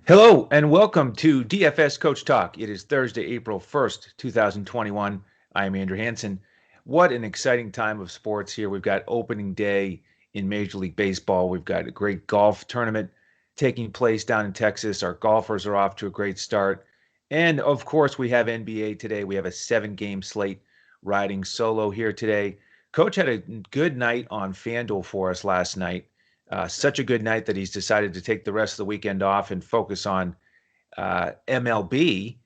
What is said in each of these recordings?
Hello and welcome to DFS Coach Talk. It is Thursday, April 1st, 2021. I am Andrew Hansen. What an exciting time of sports here. We've got opening day in Major League Baseball. We've got a great golf tournament taking place down in Texas. Our golfers are off to a great start. And of course, we have NBA today. We have a 7-game slate riding solo here today. Coach had a good night on FanDuel for us last night. Such a good night that he's decided to take the rest of the weekend off and focus on MLB.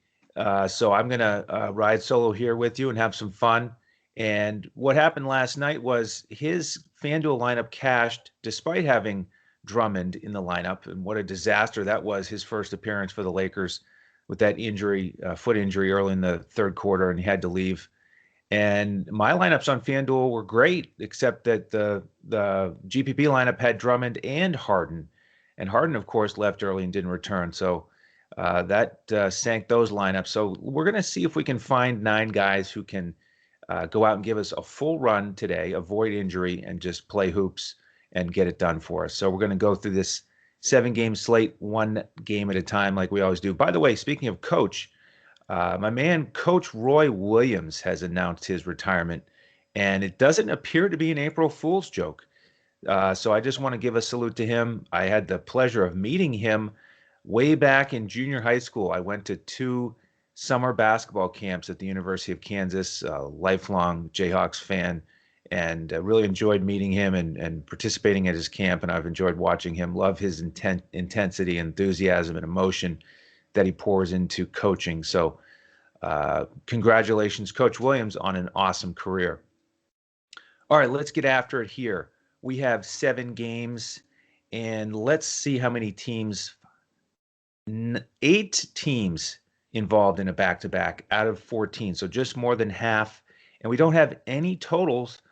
So I'm going to ride solo here with you and have some fun. And what happened last night was his FanDuel lineup cashed despite having Drummond in the lineup. And what a disaster that was, his first appearance for the Lakers with that injury, foot injury early in the third quarter, and he had to leave. And my lineups on FanDuel were great, except that the GPP lineup had Drummond and Harden. And Harden, of course, left early and didn't return. So that sank those lineups. So we're going to see if we can find 9 guys who can go out and give us a full run today, avoid injury, and just play hoops and get it done for us. So we're going to go through this 7-game slate, one game at a time, like we always do. By the way, speaking of Coach, my man, Coach Roy Williams, has announced his retirement, and it doesn't appear to be an April Fool's joke. So I just want to give a salute to him. I had the pleasure of meeting him way back in junior high school. I went to 2 summer basketball camps at the University of Kansas, a lifelong Jayhawks fan, and really enjoyed meeting him and participating at his camp. And I've enjoyed watching him. Love his intensity, enthusiasm, and emotion that he pours into coaching. So congratulations, Coach Williams, on an awesome career. All right, let's get after it here. We have 7 games, and let's see how many teams. 8 teams involved in a back-to-back out of 14, so just more than half. And we don't have any totals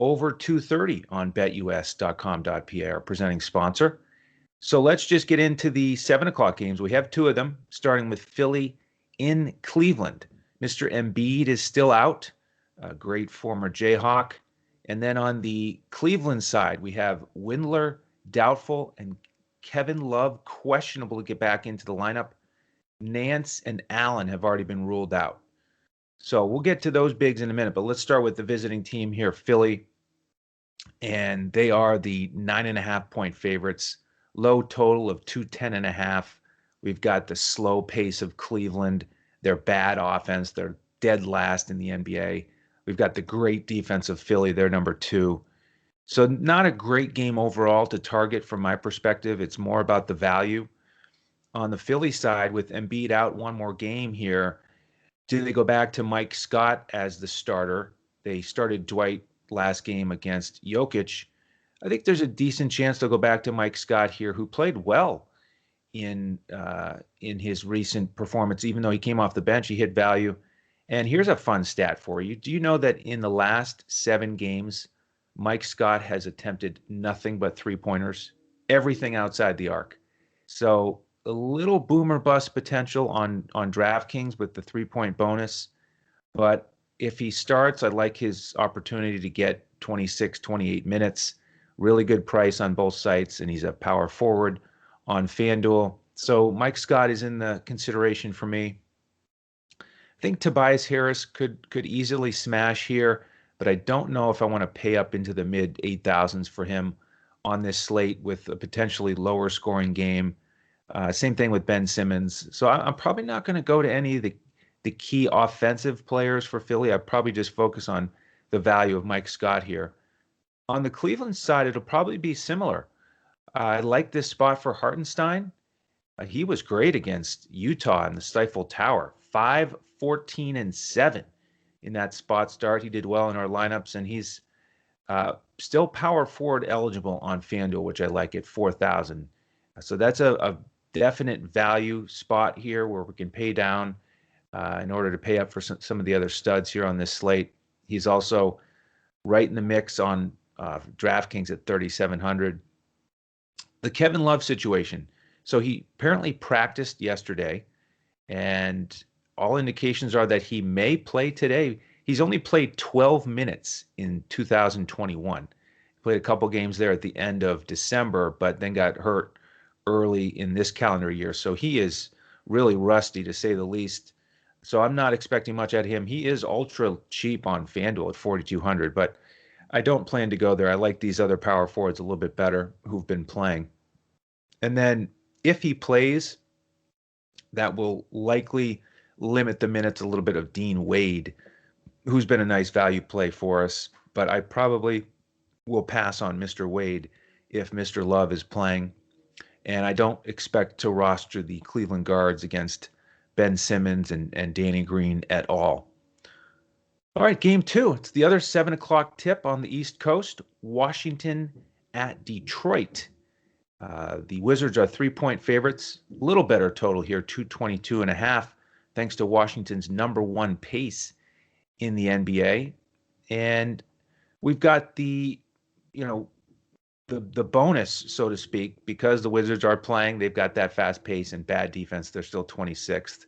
over 230 on BetUS.com.pa, our presenting sponsor. So let's just get into the 7 o'clock games. We have 2 of them, starting with Philly in Cleveland. Mr. Embiid is still out, a great former Jayhawk. And then on the Cleveland side, we have Windler doubtful and Kevin Love questionable to get back into the lineup. Nance and Allen have already been ruled out. So we'll get to those bigs in a minute, but let's start with the visiting team here, Philly. And they are the 9.5-point favorites. Low total of 210.5. We've got the slow pace of Cleveland, their bad offense. They're dead last in the NBA. We've got the great defense of Philly. They're number 2. So not a great game overall to target from my perspective. It's more about the value. On the Philly side, with Embiid out one more game here, do they go back to Mike Scott as the starter? They started Dwight last game against Jokic. I think there's a decent chance they'll go back to Mike Scott here, who played well in his recent performance. Even though he came off the bench, he hit value. And here's a fun stat for you. Do you know that in the last 7 games, Mike Scott has attempted nothing but 3-pointers, everything outside the arc? So a little boomer bust potential on DraftKings with the 3-point bonus. But if he starts, I'd like his opportunity to get 26, 28 minutes. Really good price on both sites, and he's a power forward on FanDuel. So Mike Scott is in the consideration for me. I think Tobias Harris could easily smash here, but I don't know if I want to pay up into the mid 8,000s for him on this slate with a potentially lower scoring game. Same thing with Ben Simmons. So I'm probably not going to go to any of the key offensive players for Philly. I'd probably just focus on the value of Mike Scott here. On the Cleveland side, it'll probably be similar. I like this spot for Hartenstein. He was great against Utah in the Stifle Tower, 5, 14, and 7 in that spot start. He did well in our lineups, and he's still power forward eligible on FanDuel, which I like at 4,000. So that's a definite value spot here where we can pay down in order to pay up for some of the other studs here on this slate. He's also right in the mix on DraftKings at 3,700. The Kevin Love situation. So he apparently practiced yesterday, and all indications are that he may play today. He's only played 12 minutes in 2021. Played a couple games there at the end of December, but then got hurt early in this calendar year. So he is really rusty, to say the least. So I'm not expecting much at him. He is ultra cheap on FanDuel at 4,200, but I don't plan to go there. I like these other power forwards a little bit better who've been playing. And then if he plays, that will likely limit the minutes a little bit of Dean Wade, who's been a nice value play for us. But I probably will pass on Mr. Wade if Mr. Love is playing. And I don't expect to roster the Cleveland Guards against Ben Simmons and Danny Green at all. All right, game two. It's the other 7 o'clock tip on the East Coast. Washington at Detroit. The Wizards are 3-point favorites. A little better total here, 222.5, thanks to Washington's #1 pace in the NBA. And we've got the bonus, so to speak, because the Wizards are playing. They've got that fast pace and bad defense. They're still 26th.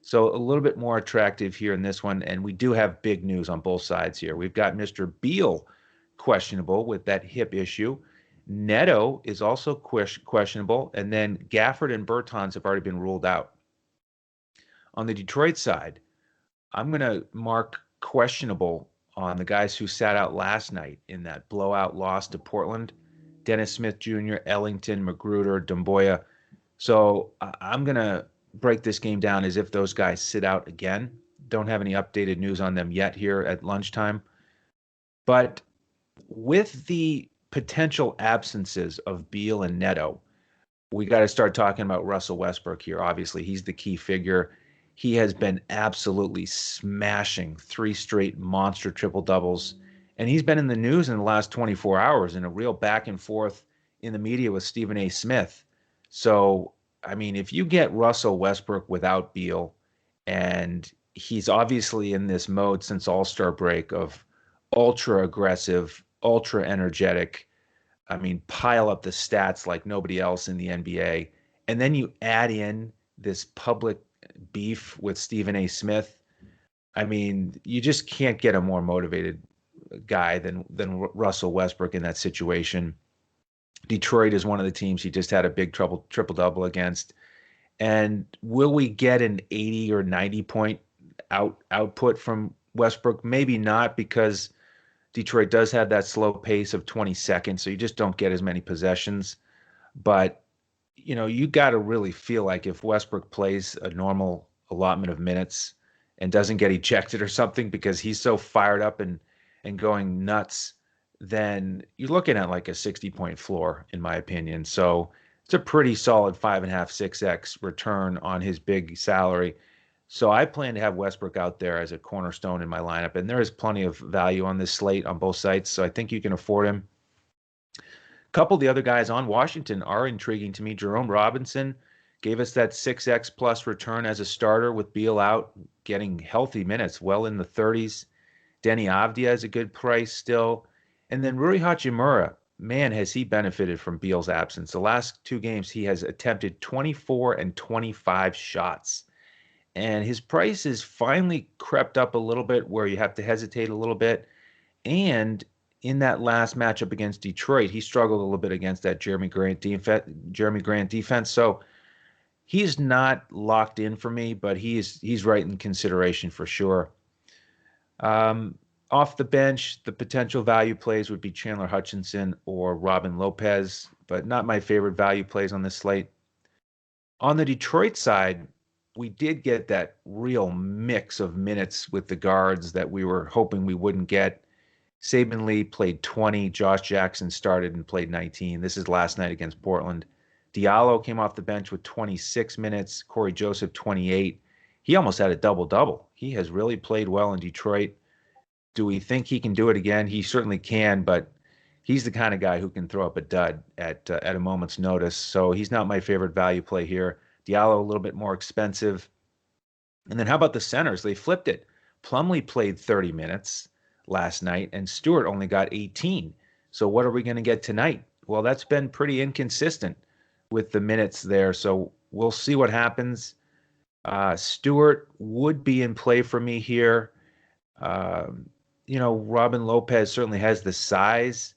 So a little bit more attractive here in this one. And we do have big news on both sides here. We've got Mr. Beal questionable with that hip issue. Neto is also questionable. And then Gafford and Bertans have already been ruled out. On the Detroit side, I'm going to mark questionable on the guys who sat out last night in that blowout loss to Portland. Dennis Smith Jr., Ellington, Magruder, Demboya. So I'm going to break this game down as if those guys sit out again. Don't have any updated news on them yet here at lunchtime. But with the potential absences of Beal and Neto, we got to start talking about Russell Westbrook here. Obviously, he's the key figure. He has been absolutely smashing 3 straight monster triple doubles. And he's been in the news in the last 24 hours in a real back and forth in the media with Stephen A. Smith. So, I mean, if you get Russell Westbrook without Beal, and he's obviously in this mode since All-Star break of ultra aggressive, ultra energetic, I mean, pile up the stats like nobody else in the NBA. And then you add in this public beef with Stephen A. Smith. I mean, you just can't get a more motivated guy than Russell Westbrook in that situation. Detroit is one of the teams he just had a big triple-double against. And will we get an 80 or 90 point output from Westbrook? Maybe not, because Detroit does have that slow pace of 20 seconds, so you just don't get as many possessions. But, you got to really feel like if Westbrook plays a normal allotment of minutes and doesn't get ejected or something because he's so fired up and going nuts, then you're looking at like a 60-point floor, in my opinion. So it's a pretty solid 5.5, 6x return on his big salary. So I plan to have Westbrook out there as a cornerstone in my lineup, and there is plenty of value on this slate on both sites, so I think you can afford him. A couple of the other guys on Washington are intriguing to me. Jerome Robinson gave us that 6x plus return as a starter with Beal out, getting healthy minutes, well in the 30s. Denny Avdia is a good price still. And then Rui Hachimura, man, has he benefited from Beal's absence. The last 2 games, he has attempted 24 and 25 shots. And his price has finally crept up a little bit where you have to hesitate a little bit. And in that last matchup against Detroit, he struggled a little bit against that Jeremy Grant defense. So he's not locked in for me, but he's right in consideration for sure. Off the bench, the potential value plays would be Chandler Hutchinson or Robin Lopez, but not my favorite value plays on this slate. On the Detroit side, we did get that real mix of minutes with the guards that we were hoping we wouldn't get. Saban Lee played 20. Josh Jackson started and played 19. This is last night against Portland. Diallo came off the bench with 26 minutes. Corey Joseph, 28. He almost had a double-double. He has really played well in Detroit. Do we think he can do it again? He certainly can, but he's the kind of guy who can throw up a dud at a moment's notice. So he's not my favorite value play here. Diallo a little bit more expensive. And then how about the centers? They flipped it. Plumlee played 30 minutes last night, and Stewart only got 18. So what are we going to get tonight? Well, that's been pretty inconsistent with the minutes there. So we'll see what happens. Stewart would be in play for me here. Robin Lopez certainly has the size,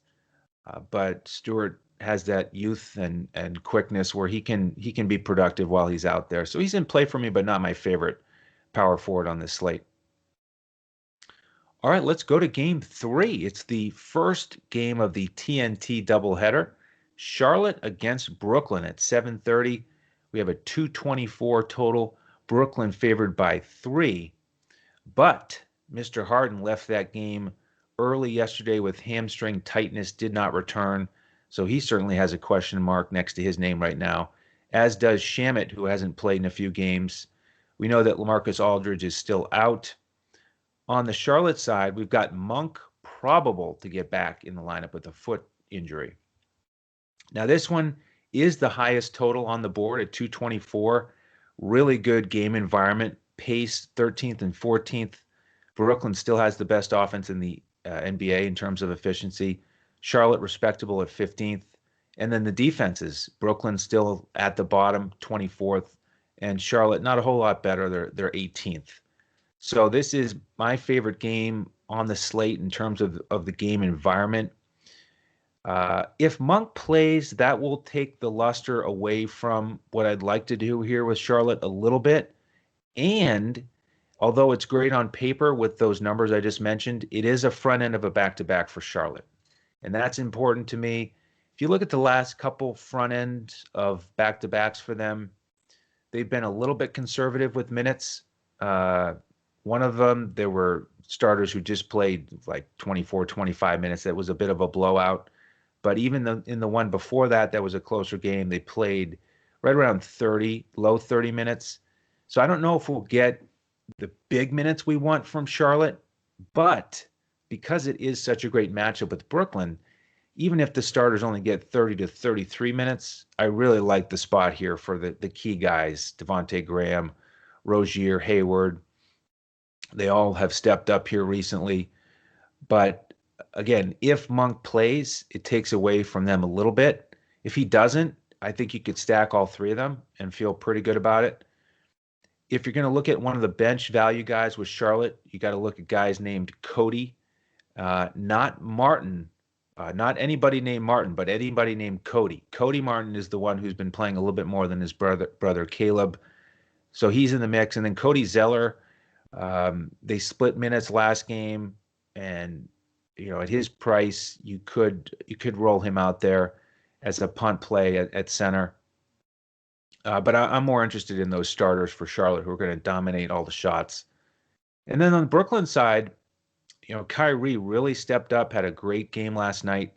but Stewart has that youth and quickness where he can be productive while he's out there. So he's in play for me, but not my favorite power forward on this slate. All right, let's go to game 3. It's the first game of the TNT doubleheader. Charlotte against Brooklyn at 7:30. We have a 224 total. Brooklyn favored by 3. But Mr. Harden left that game early yesterday with hamstring tightness, did not return. So he certainly has a question mark next to his name right now, as does Shamet, who hasn't played in a few games. We know that LaMarcus Aldridge is still out. On the Charlotte side, we've got Monk probable to get back in the lineup with a foot injury. Now, this one is the highest total on the board at 224. Really good game environment. Pace 13th and 14th. Brooklyn still has the best offense in the NBA in terms of efficiency. Charlotte respectable at 15th. And then the defenses. Brooklyn still at the bottom, 24th. And Charlotte not a whole lot better. They're 18th. So this is my favorite game on the slate in terms of the game environment. If Monk plays, that will take the luster away from what I'd like to do here with Charlotte a little bit. And although it's great on paper with those numbers I just mentioned, it is a front end of a back-to-back for Charlotte. And that's important to me. If you look at the last couple front ends of back-to-backs for them, they've been a little bit conservative with minutes. One of them, there were starters who just played like 24, 25 minutes. That was a bit of a blowout. But even in the one before that, that was a closer game. They played right around 30, low 30 minutes. So I don't know if we'll get the big minutes we want from Charlotte. But because it is such a great matchup with Brooklyn, even if the starters only get 30 to 33 minutes, I really like the spot here for the key guys, Devontae Graham, Rozier, Hayward. They all have stepped up here recently. But again, if Monk plays, it takes away from them a little bit. If he doesn't, I think you could stack all three of them and feel pretty good about it. If you're going to look at one of the bench value guys with Charlotte, you got to look at guys named Cody, not Martin, not anybody named Martin, but anybody named Cody. Cody Martin is the one who's been playing a little bit more than his brother Caleb. So he's in the mix. And then Cody Zeller, they split minutes last game, and at his price, you could roll him out there as a punt play at center. But I'm more interested in those starters for Charlotte who are going to dominate all the shots. And then on the Brooklyn side, Kyrie really stepped up, had a great game last night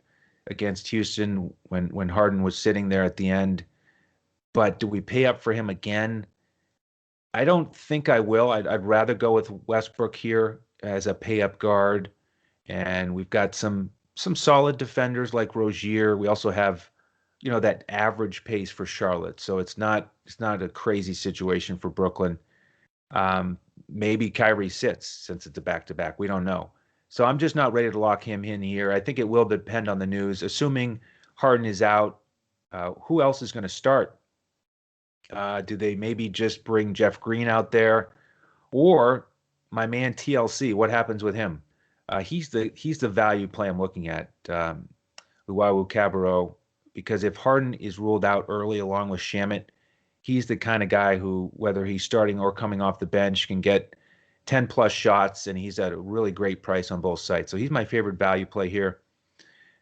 against Houston when Harden was sitting there at the end. But do we pay up for him again? I don't think I will. I'd rather go with Westbrook here as a pay-up guard. And we've got some solid defenders like Rozier. We also have, that average pace for Charlotte. So it's not a crazy situation for Brooklyn. Maybe Kyrie sits since it's a back-to-back. We don't know. So I'm just not ready to lock him in here. I think it will depend on the news. Assuming Harden is out, who else is going to start? Do they maybe just bring Jeff Green out there? Or my man TLC, what happens with him? He's the value play I'm looking at, Luwawu Cabarrot, because if Harden is ruled out early along with Shamet, he's the kind of guy who, whether he's starting or coming off the bench, can get 10 plus shots, and he's at a really great price on both sides. So he's my favorite value play here.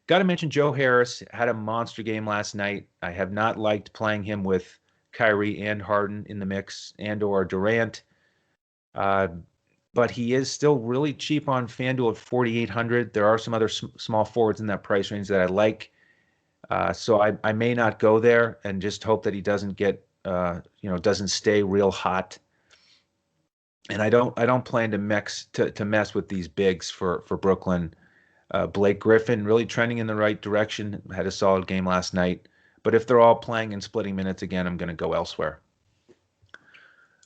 Got to mention Joe Harris had a monster game last night. I have not liked playing him with Kyrie and Harden in the mix and or Durant. But he is still really cheap on FanDuel at 4,800. There are some other small forwards in that price range that I like. So I may not go there and just hope that he doesn't get, doesn't stay real hot. And I don't plan to mess with these bigs for Brooklyn. Blake Griffin really trending in the right direction. Had a solid game last night. But if they're all playing and splitting minutes again, I'm going to go elsewhere.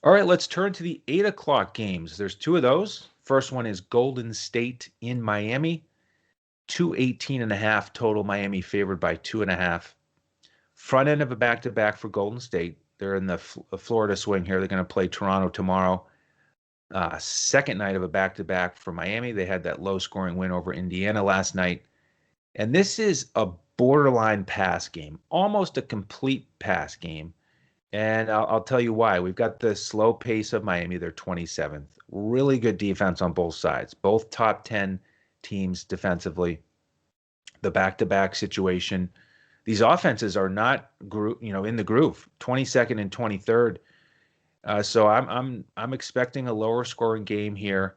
All right, let's turn to the 8 o'clock games. There's two of those. First one is Golden State in Miami. 218.5 total. Miami favored by 2.5. Front end of a back-to-back for Golden State. They're in the Florida swing here. They're going to play Toronto tomorrow. Second night of a back-to-back for Miami. They had that low-scoring win over Indiana last night. And this is a borderline pass game, almost a complete pass game. And I'll tell you why. We've got the slow pace of Miami. They're 27th. Really good defense on both sides, both top 10 teams defensively. The back-to-back situation. These offenses are not in the groove. 22nd and 23rd. So I'm expecting a lower scoring game here.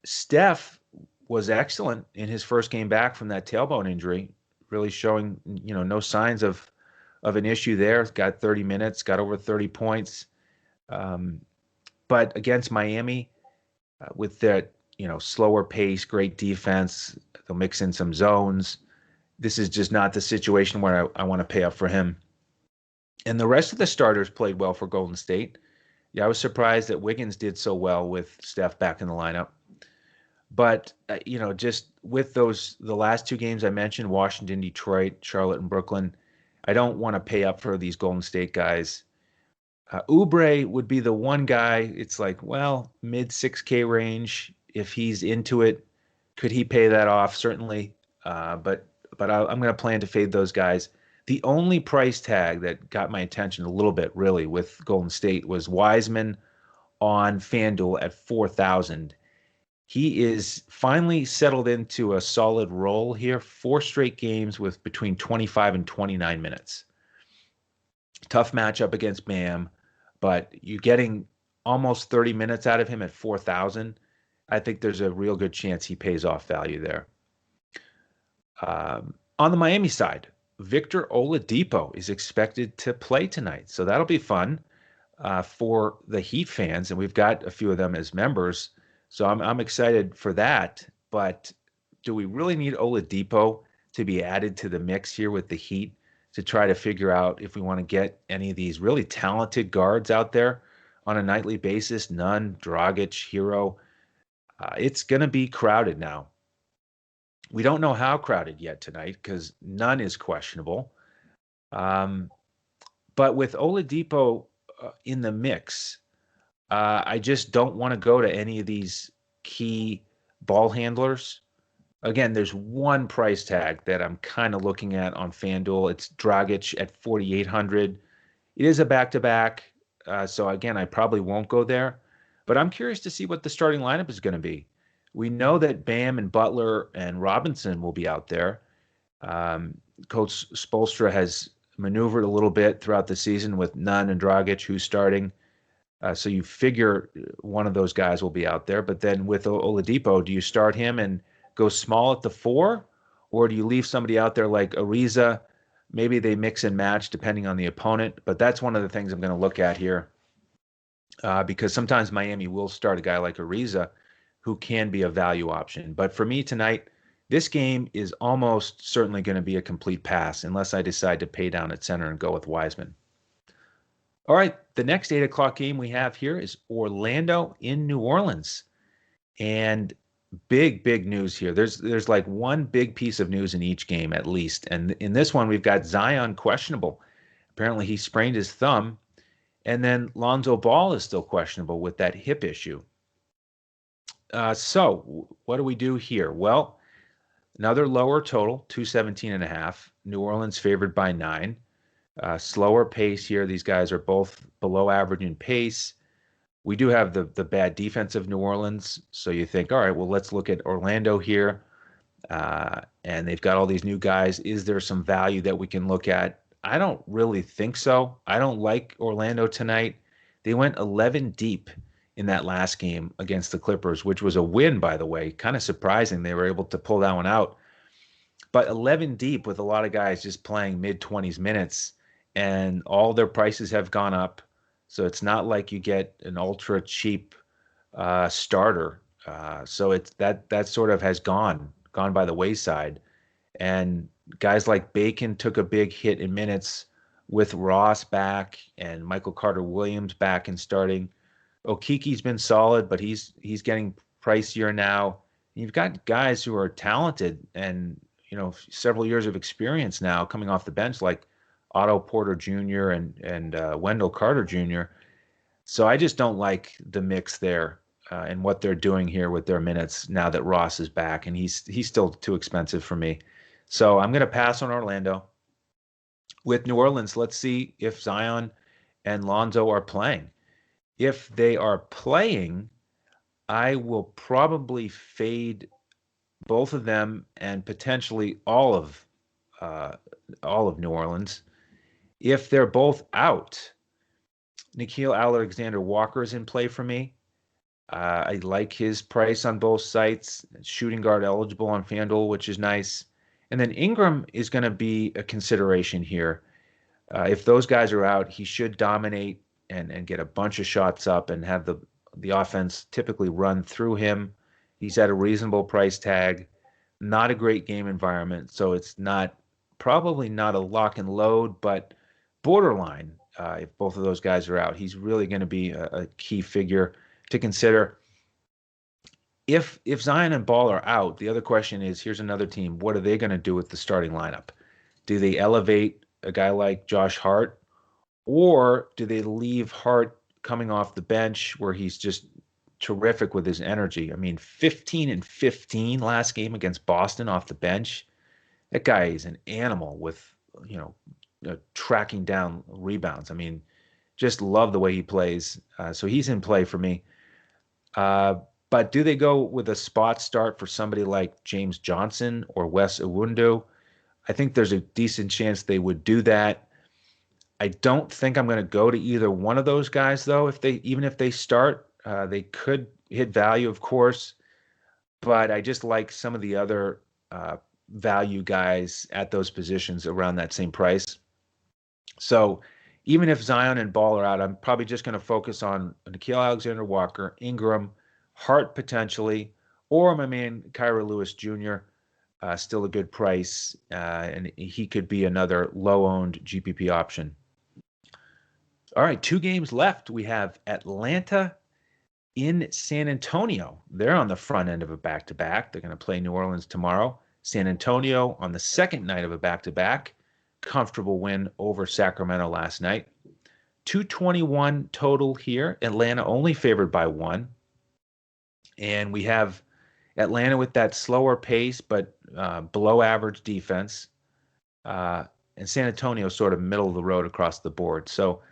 Steph was excellent in his first game back from that tailbone injury, really showing no signs of an issue there. Got 30 minutes, got over 30 points. But against Miami, with that slower pace, great defense, they'll mix in some zones. This is just not the situation where I want to pay up for him. And the rest of the starters played well for Golden State. Yeah, I was surprised that Wiggins did so well with Steph back in the lineup. But, just with the last two games I mentioned, Washington, Detroit, Charlotte, and Brooklyn, I don't want to pay up for these Golden State guys. Oubre would be the one guy. It's like, well, mid 6K range. If he's into it, could he pay that off? Certainly. But I'm going to plan to fade those guys. The only price tag that got my attention a little bit, really, with Golden State was Wiseman on FanDuel at 4,000. He is finally settled into a solid role here. 4 straight games with between 25 and 29 minutes. Tough matchup against Bam, but you're getting almost 30 minutes out of him at 4,000. I think there's a real good chance he pays off value there. On the Miami side, Victor Oladipo is expected to play tonight, so that'll be fun for the Heat fans, and we've got a few of them as members. So I'm excited for that, but do we really need Oladipo to be added to the mix here with the Heat to try to figure out if we want to get any of these really talented guards out there on a nightly basis? Nunn, Dragic, Hero. It's going to be crowded now. We don't know how crowded yet tonight because Nunn is questionable. But with Oladipo in the mix, I just don't want to go to any of these key ball handlers. Again, there's one price tag that I'm kind of looking at on FanDuel. It's Dragic at 4,800. It is a back-to-back, so again, I probably won't go there. But I'm curious to see what the starting lineup is going to be. We know that Bam and Butler and Robinson will be out there. Coach Spoelstra has maneuvered a little bit throughout the season with Nunn and Dragic, who's starting. So you figure one of those guys will be out there. But then with Oladipo, do you start him and go small at the 4? Or do you leave somebody out there like Ariza? Maybe they mix and match depending on the opponent. But that's one of the things I'm going to look at here. Because sometimes Miami will start a guy like Ariza who can be a value option. But for me tonight, this game is almost certainly going to be a complete pass unless I decide to pay down at center and go with Wiseman. All right, the next 8 o'clock game we have here is Orlando in New Orleans. And big news here. There's like one big piece of news in each game at least. And in this one, we've got Zion questionable. Apparently he sprained his thumb. And then Lonzo Ball is still questionable with that hip issue. So what do we do here? Well, another lower total, 217.5. New Orleans favored by 9. Slower pace here. These guys are both below average in pace. We do have the bad defense of New Orleans. So you think, all right, well, let's look at Orlando here. And they've got all these new guys. Is there some value that we can look at? I don't really think so. I don't like Orlando tonight. They went 11 deep in that last game against the Clippers, which was a win, by the way. Kind of surprising they were able to pull that one out. But 11 deep with a lot of guys just playing mid-20s minutes, and all their prices have gone up. So it's not like you get an ultra cheap starter. So it's that sort of has gone by the wayside. And guys like Bacon took a big hit in minutes with Ross back and Michael Carter-Williams back and starting. Okiki's been solid, but he's getting pricier now. You've got guys who are talented and several years of experience now coming off the bench, like Otto Porter Jr. and Wendell Carter Jr. So I just don't like the mix there and what they're doing here with their minutes now that Ross is back, and he's still too expensive for me. So I'm going to pass on Orlando. With New Orleans, let's see if Zion and Lonzo are playing. If they are playing, I will probably fade both of them and potentially uh, all of New Orleans. If they're both out, Nickeil Alexander-Walker is in play for me. I like his price on both sites. Shooting guard eligible on FanDuel, which is nice. And then Ingram is going to be a consideration here. If those guys are out, he should dominate and get a bunch of shots up and have the offense typically run through him. He's at a reasonable price tag, not a great game environment, so it's probably not a lock and load, but borderline. If both of those guys are out, he's really going to be a key figure to consider. If Zion and Ball are out, the other question is, here's another team. What are they going to do with the starting lineup? Do they elevate a guy like Josh Hart, or do they leave Hart coming off the bench where he's just terrific with his energy? I mean, 15 and 15 last game against Boston off the bench. That guy is an animal with, tracking down rebounds. I mean, just love the way he plays. So he's in play for me. But do they go with a spot start for somebody like James Johnson or Wes Iwundu? I think there's a decent chance they would do that. I don't think I'm going to go to either one of those guys, though. Even if they start, they could hit value, of course. But I just like some of the other value guys at those positions around that same price. So even if Zion and Ball are out, I'm probably just going to focus on Nickeil Alexander-Walker, Ingram, Hart potentially, or my man Kira Lewis Jr., still a good price, and he could be another low-owned GPP option. All right, 2 games left. We have Atlanta in San Antonio. They're on the front end of a back-to-back. They're going to play New Orleans tomorrow. San Antonio on the second night of a back-to-back. Comfortable win over Sacramento last night. 221 total here. Atlanta only favored by 1. And we have Atlanta with that slower pace, but below average defense. And San Antonio sort of middle of the road across the board. So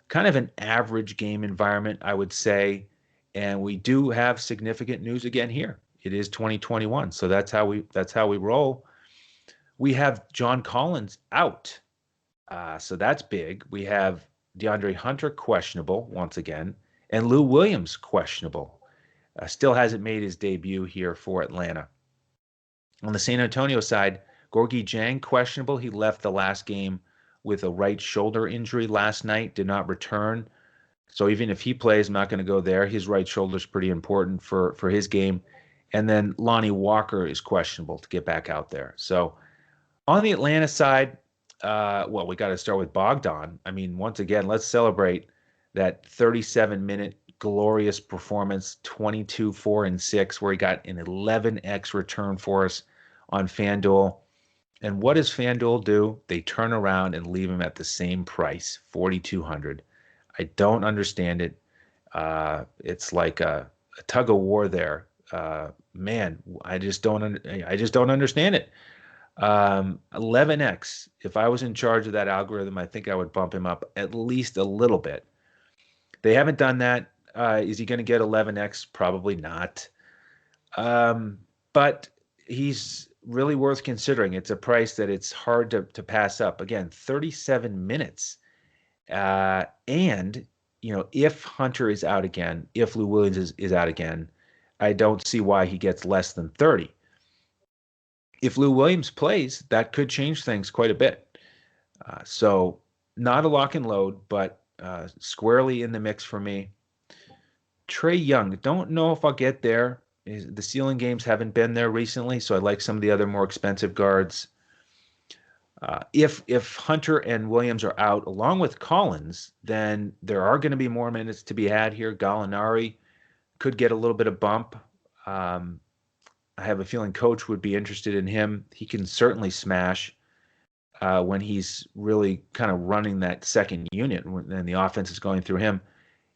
kind of an average game environment, I would say. And we do have significant news again here. It is 2021, so that's how we roll. We have John Collins out, so that's big. We have DeAndre Hunter questionable once again, and Lou Williams questionable. Still hasn't made his debut here for Atlanta. On the San Antonio side, Gorgui Dieng questionable. He left the last game with a right shoulder injury last night, did not return. So even if he plays, I'm not going to go there. His right shoulder is pretty important for his game. And then Lonnie Walker is questionable to get back out there. So on the Atlanta side, we got to start with Bogdan. I mean, once again, let's celebrate that 37-minute glorious performance, 22, 4, and 6, where he got an 11x return for us on FanDuel. And what does FanDuel do? They turn around and leave him at the same price, $4,200. I don't understand it. It's like a tug of war there. Man, I just don't understand it. 11x. If I was in charge of that algorithm, I think I would bump him up at least a little bit. They haven't done that. Is he going to get 11x? Probably not. But he's really worth considering. It's a price that it's hard to pass up. Again, 37 minutes. And, if Hunter is out again, if Lou Williams is out again, I don't see why he gets less than 30. If Lou Williams plays, that could change things quite a bit. So not a lock and load, but squarely in the mix for me. Trae Young, don't know if I'll get there. The ceiling games haven't been there recently, so I like some of the other more expensive guards. If Hunter and Williams are out along with Collins, then there are going to be more minutes to be had here. Gallinari could get a little bit of bump. I have a feeling Coach would be interested in him. He can certainly smash when he's really kind of running that second unit and the offense is going through him.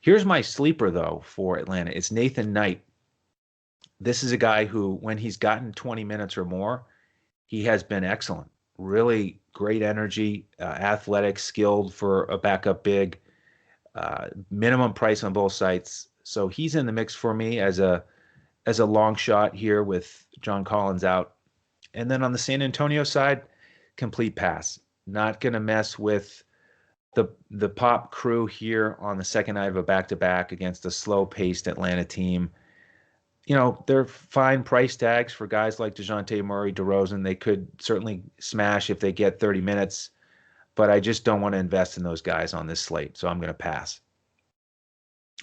Here's my sleeper, though, for Atlanta. It's Nathan Knight. This is a guy who, when he's gotten 20 minutes or more, He has been excellent. Really great energy, athletic, skilled for a backup big. Minimum price on both sites. So he's in the mix for me as a long shot here with John Collins out. And then on the San Antonio side, complete pass. Not going to mess with the pop crew here on the second night of a back-to-back against a slow-paced Atlanta team. They're fine price tags for guys like DeJounte Murray, DeRozan. They could certainly smash if they get 30 minutes, but I just don't want to invest in those guys on this slate, so I'm going to pass.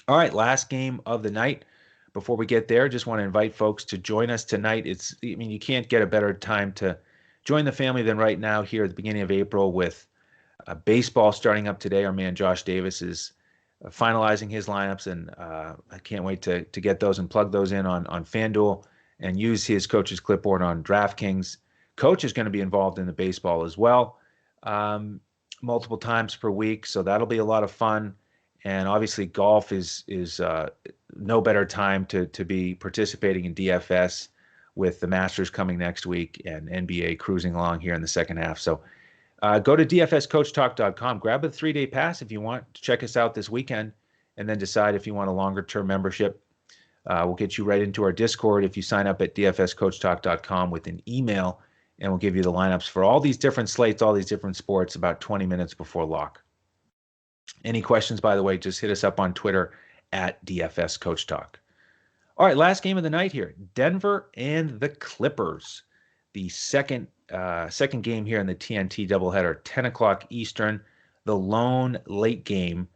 All right, last game of the night. Before we get there, just want to invite folks to join us tonight. You can't get a better time to join the family than right now here at the beginning of April with baseball starting up today. Our man Josh Davis is finalizing his lineups, and I can't wait to get those and plug those in on FanDuel and use his coach's clipboard on DraftKings. Coach is going to be involved in the baseball as well, multiple times per week, so that'll be a lot of fun. And obviously, golf is no better time to be participating in DFS with the Masters coming next week and NBA cruising along here in the second half. So go to dfscoachtalk.com, grab a 3-day pass if you want to check us out this weekend, and then decide if you want a longer-term membership. We'll get you right into our Discord if you sign up at dfscoachtalk.com with an email, and we'll give you the lineups for all these different slates, all these different sports about 20 minutes before lock. Any questions, by the way, just hit us up on Twitter at dfscoachtalk. All right, last game of the night here, Denver and the Clippers. The second game here in the TNT doubleheader, 10 o'clock Eastern, the lone late game,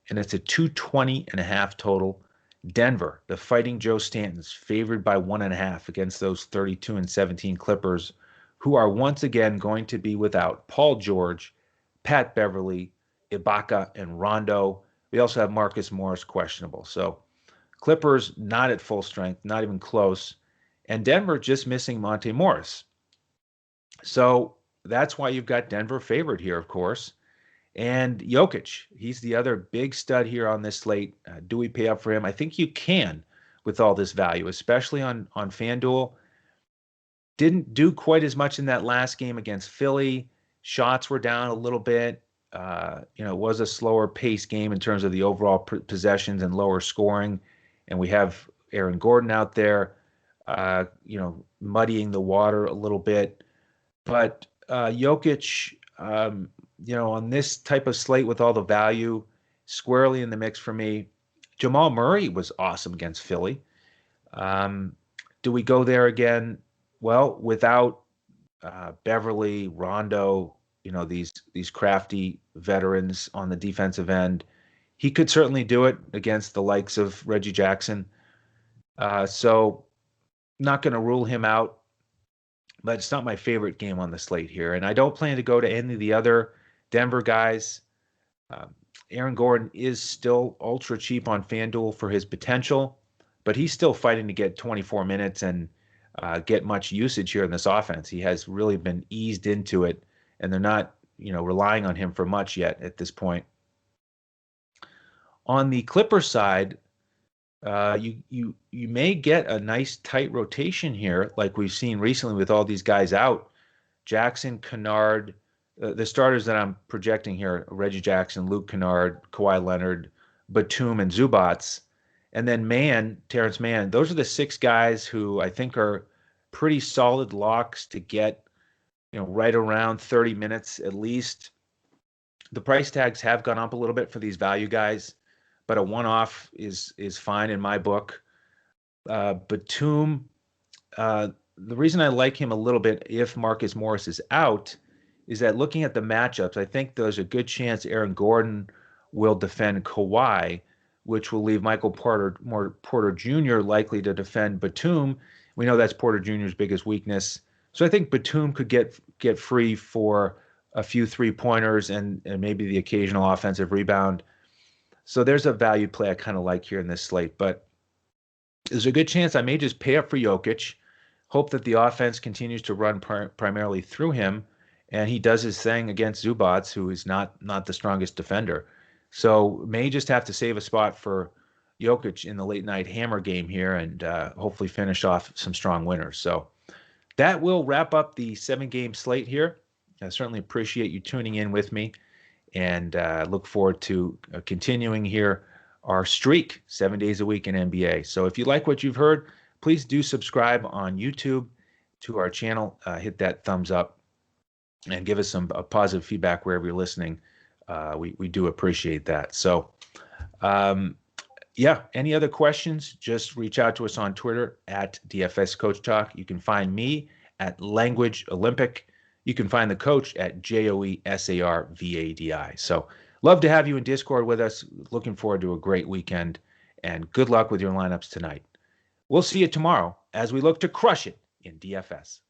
and it's a 220.5 total. Denver, the Fighting Joe Stantons, favored by 1.5 against those 32-17 Clippers, who are once again going to be without Paul George, Pat Beverly, Ibaka, and Rondo. We also have Marcus Morris questionable. So Clippers not at full strength, not even close, and Denver just missing Monte Morris. So that's why you've got Denver favored here, of course. And Jokic, he's the other big stud here on this slate. Do we pay up for him? I think you can with all this value, especially on FanDuel. Didn't do quite as much in that last game against Philly. Shots were down a little bit. It was a slower pace game in terms of the overall possessions and lower scoring. And we have Aaron Gordon out there, muddying the water a little bit. But Jokic, on this type of slate with all the value, squarely in the mix for me. Jamal Murray was awesome against Philly. Do we go there again? Well, without Beverly, Rondo, these crafty veterans on the defensive end, he could certainly do it against the likes of Reggie Jackson. So not going to rule him out, but it's not my favorite game on the slate here. And I don't plan to go to any of the other Denver guys. Aaron Gordon is still ultra cheap on FanDuel for his potential, but he's still fighting to get 24 minutes and get much usage here in this offense. He has really been eased into it, and they're not, relying on him for much yet at this point. On the Clippers side, you may get a nice tight rotation here, like we've seen recently with all these guys out. Jackson, Kennard, the starters that I'm projecting here: Reggie Jackson, Luke Kennard, Kawhi Leonard, Batum, and Zubats. And then Terrence Mann. Those are the 6 guys who I think are pretty solid locks to get, right around 30 minutes at least. The price tags have gone up a little bit for these value guys, but a one-off is fine in my book. Batum, the reason I like him a little bit if Marcus Morris is out is that looking at the matchups, I think there's a good chance Aaron Gordon will defend Kawhi, which will leave Michael Porter Jr. likely to defend Batum. We know that's Porter Jr.'s biggest weakness. So I think Batum could get free for a few three-pointers and maybe the occasional offensive rebound. So there's a value play I kind of like here in this slate. But there's a good chance I may just pay up for Jokic, hope that the offense continues to run primarily through him, and he does his thing against Zubats, who is not the strongest defender. So may just have to save a spot for Jokic in the late night hammer game here and hopefully finish off some strong winners. So that will wrap up the 7-game slate here. I certainly appreciate you tuning in with me, and look forward to continuing here our streak 7 days a week in NBA. So if you like what you've heard, please do subscribe on YouTube to our channel. Hit that thumbs up and give us some positive feedback wherever you're listening. We do appreciate that. So, yeah, any other questions, just reach out to us on Twitter at DFS Coach Talk. You can find me at Language Olympic. You can find the coach at JOESARVADI. So love to have you in Discord with us. Looking forward to a great weekend, and good luck with your lineups tonight. We'll see you tomorrow as we look to crush it in DFS.